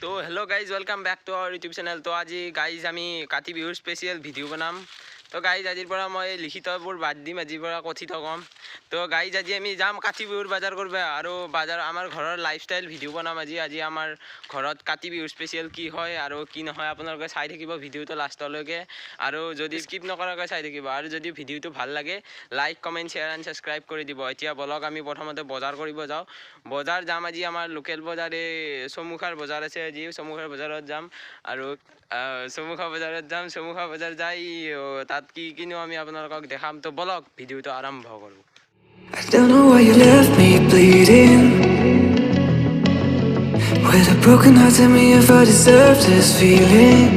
তো hello' guys welcome back to our YouTube channel. তো আজি গাইজ আমি কাতি বিহুৰ স্পেচিয়েল ভিডিঅ' বনাম। তো গাইজ আজিৰ পৰা মই লিখিতবোৰ বাদ দিম, আজিৰ পৰা কথিত ক'ম। তো গাইজ আজি আমি যাম কাতি বিহুৰ বজাৰ কৰিব, আৰু বজাৰ আমাৰ ঘৰৰ লাইফষ্টাইল ভিডিঅ' বনাম। আজি আমাৰ ঘৰত কাতি বিহুৰ স্পেচিয়েল কি হয় আৰু কি নহয় আপোনালোকে চাই থাকিব ভিডিঅ'টো লাষ্টলৈকে, আৰু যদি স্কিপ নকৰাকৈ চাই থাকিব। আৰু যদি ভিডিঅ'টো ভাল লাগে like comment share and subscribe কৰি দিব। এতিয়া বলক আমি প্ৰথমতে বজাৰ কৰিব যাওঁ। বজাৰ যাম আজি আমাৰ লোকেল বজাৰ, এই চমুখাৰ বজাৰ আছে। আজি চমুখাৰ বজাৰত যাম, আৰু চমুখা বজাৰত যাম। চমুখা বজাৰ যাই তাত কি কিনো আমি আপোনালোকক দেখাম। তো বলক ভিডিঅ'টো আৰম্ভ কৰোঁ। I don't know why you left me bleeding with a broken heart. Tell me if I deserve this feeling.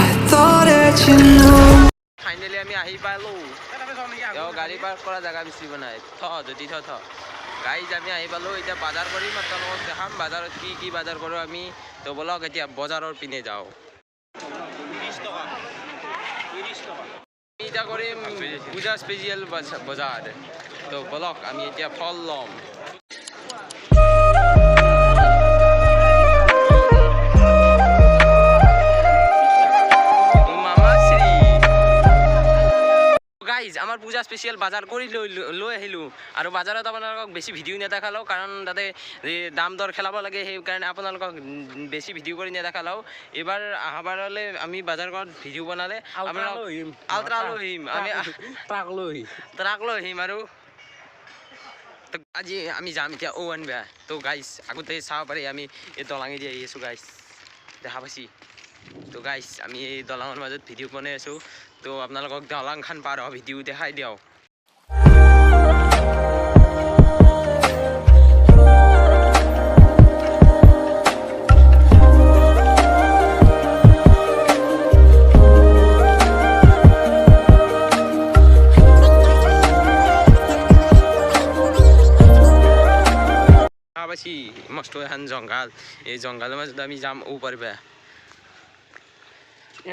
I thought that you know. Finally আমি আহি পালোঁ। গাড়ী পাৰ্ক কৰা জেগা বেছি বনাই যদি গাইজ আমি আহি পালোঁ। এতিয়া বজাৰ কৰিম, আপোনালোকক দেখাম বজাৰত কি কি বজাৰ কৰোঁ আমি। তো বলক এতিয়া বজাৰৰ পিনে যাওঁ। এতিয়া কৰিম পূজা স্পেচিয়েল বজাৰ। তো বলক আমি এতিয়া ফল ল'ম। গাইজ আমাৰ পূজা স্পেচিয়েল বজাৰ কৰি লৈ আহিলোঁ, আৰু বজাৰত আপোনালোকক বেছি ভিডিঅ' নেদেখালোঁ, কাৰণ তাতে দাম দৰ খেলাব লাগে। সেইকাৰণে আপোনালোকক বেছি ভিডিঅ' কৰি নেদেখালোঁ। এইবাৰ অহাবাৰলৈ আমি বজাৰত ভিডিঅ' বনালে আপোনালোক আল্ট্ৰা লৈ আহিম, আমি ট্ৰাক লৈ আহিম। আৰু আজি আমি যাম এতিয়া আনবা। তো গাইজ আগতে চাব পাৰি আমি এই দলাঙি দি আহি আছোঁ গাইজ, দেখা পাইছি। তো গাইজ আমি এই দলঙৰ মাজত ভিডিঅ' বনাই আছোঁ। তো আপোনালোকক দলংখন পাৰ হোৱা ভিডিঅ' দেখাই দিওঁ। পাইছি মস্ত এখন জংঘল, এই জংঘলৰ মাজত আমি যাম পাৰিবা।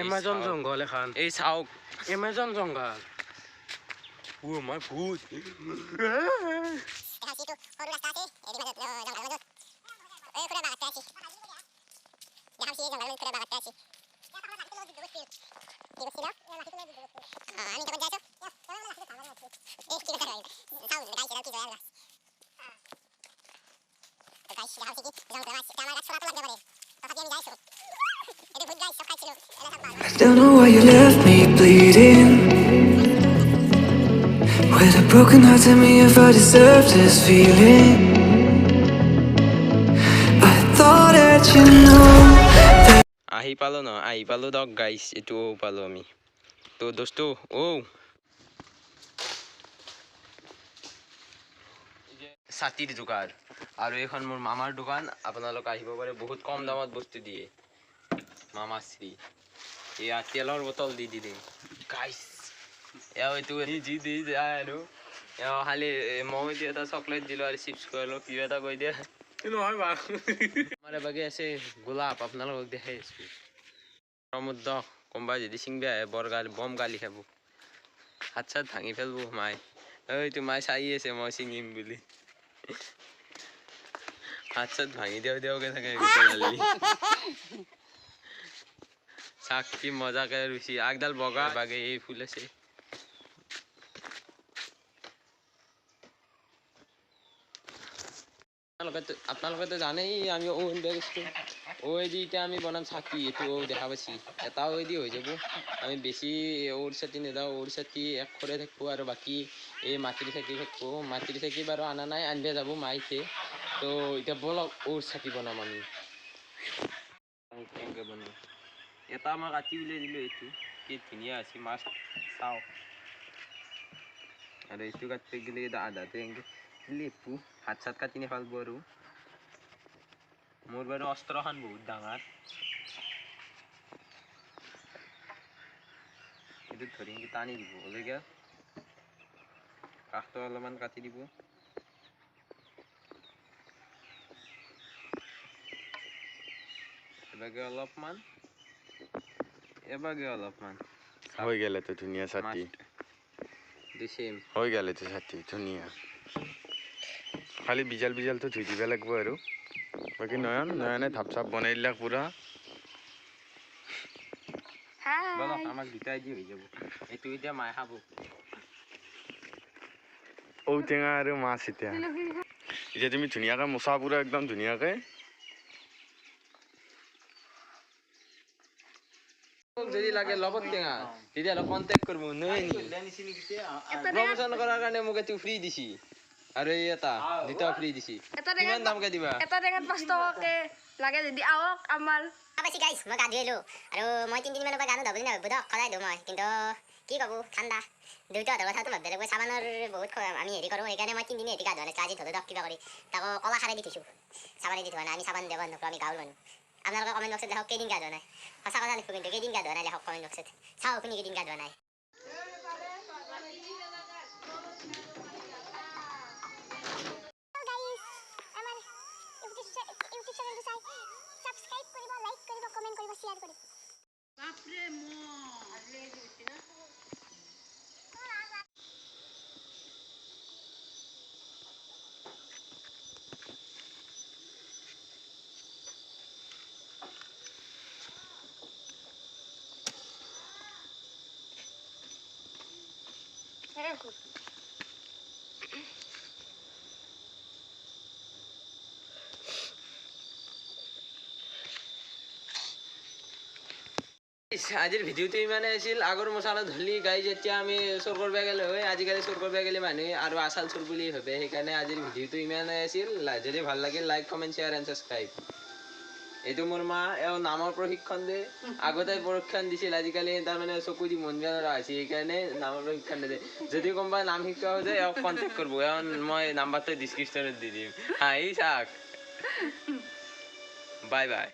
এমাজন জংঘল এখন, এই চাওক এমাজন জংঘল। মই ভূত I don't know why you left me bleeding with a broken heart. Tell me if I deserve this feeling. I thought that you know. আহি পালোঁ ন, আহি পালোঁ দক গাইছ, এইটো পালোঁ আমি। তো দোস্তু ছাতিৰ যোগাৰ, আৰু এইখন মোৰ মামাৰ দোকান। আপোনালোক আহিব পাৰে, বহুত কম দামত বস্তু দিয়ে। মামাশ্ৰী এয়া তেলৰ বটল দি দিলে গাইছ। এইটো যি দি যায়, আৰু খালি মই এটা চকলেট দিলোঁ আৰু চিপছ কৰিলোঁ, কিবা এটা কৈ দিয়ে নহয় বাৰু। আমাৰ এবাগে আছে গোলাপ, আপোনালোকক দেখাই আছোঁ। সমুদ্ৰ কোনোবাই যদি ছিংবা আহে বম গালি খাব, হাত চাত ভাঙি পেলাব মায়ে। এইটো মায়ে চাই আছে মই ছিঙিম বুলি, হাত চাত ভাঙি দিওঁকে থাকে। চাক কি মজাকে ৰুইছি, আগডাল বগা বাগে এই ফুল আছে। আপোনালোকেতো জানেই আমি দি এতিয়া আমি বনাম চাকি। এইটো দেখা পাইছি, এটা দি হৈ যাব। আমি বেছি চাতি নেদাওঁ, চাতি একখৰে থাকিব, আৰু বাকী এই মাটিৰ চাকি থাকিব। মাটিৰ চাকি বাৰু অনা নাই, আনিব যাব মাইছে। তো এতিয়া বলক চাকি বনাম আমি। কেনেকৈ বনাম এটা মই কাটি উলিয়াই দিলোঁ। এইটো কি ধুনীয়া আছে, মাছ চাওঁ। আৰু এইটো কাটিব গ'লে আধাতে এনেকৈ লেপু হাত চাত কাটি নেপালব। আৰু মোৰ বাৰু অস্ত্ৰখন বহুত ডাঙৰ, এইটো ধৰি টানি দিব ওলাইকে, কাষটো অলপমান কাটি দিব। এবাগে অলপমান হৈ গেলে তো ধুনীয়া ছাতি, হৈ গেলে তো ছাতি ধুনীয়া। খালি বিজাল বিজালটো ধুই দিব লাগিব আৰু বাকী নয়নে থাপ চাপ বনাই দিলাক পুৰা বলো আমাক দুটাই দি হৈ যাব এইটো এতিয়া মায়ে খাব ঔটেঙা আৰু মাছ এতিয়া তুমি ধুনীয়াকৈ মোচা পুৰা একদম ধুনীয়াকৈ যদি লাগে লগত টেঙা তেতিয়াহ'লে কণ্টেক্ট কৰিব নহয় প্ৰমোচন কৰাৰ কাৰণে মোক এইটো ফ্ৰী দিছি আৰু এই এটা দুটা ফ্ৰী দিছি কিমান দামকে দিবা এটা টেঙাত 5 টকাকে লাগে যদি আহক আমাৰ পাইছি গাইছ মই গা ধুই আহিলোঁ আৰু মই 3 দিনমানৰ পৰা গানো ধুবলৈ নাভাবিব দিয়ক সদায় ধুওঁ মই কিন্তু কি ক'ব ঠাণ্ডা দেউতাহঁতৰ কথাটো ভাবিব লাগিব চাবানৰ বহুত আমি হেৰি কৰোঁ সেইকাৰণে মই 3 দিনে হেৰি গা ধোৱা নাছিলোঁ আজি ধুলোঁ দিয়ক কিবা কৰি তাকো কলা খাৰে দি থৈছোঁ চাবানে দি ধোৱা নাই আমি চাবান দিব নকৰোঁ আমি গাঁৱৰ মানুহ আপোনালোকে কমেণ্ট বক্সত দেখক কেইদিন গা ধোৱা নাই সঁচা কথা লিখিব কিন্তু কেইদিন গা ধোৱা নাই দেখক কমেণ্ট বক্সত চাওঁ আপুনি কেইদিন গা ধোৱা নাই আজিৰ ভিডিঅ'টো ইমানে আছিল আগৰ মছলা ধলি গাই যেতিয়া আমি চোৰ কৰিব গ'লে হয় আজিকালি চোৰ কৰিব গ'লে মানুহে আৰু আচাল চোৰ বুলি ভাবে সেইকাৰণে আজিৰ ভিডিঅ'টো ইমানে আছিল যদি ভাল লাগিল like comment share and subscribe এইটো মোৰ মা এওঁ নামৰ প্ৰশিক্ষণ দিয়ে আগতে প্ৰশিক্ষণ দিছিল আজিকালি তাৰমানে চকু দি মন বেয়া হৈছে সেইকাৰণে নামৰ প্ৰশিক্ষণ দিয়ে যদি কোনোবাই নাম শিকোৱা হৈ যায় এওঁক কণ্টেক্ট কৰিব এওঁ মই নাম্বাৰটো ডিছক্ৰিপশ্যনত দি দিম হাঁহি চাওক বাই বাই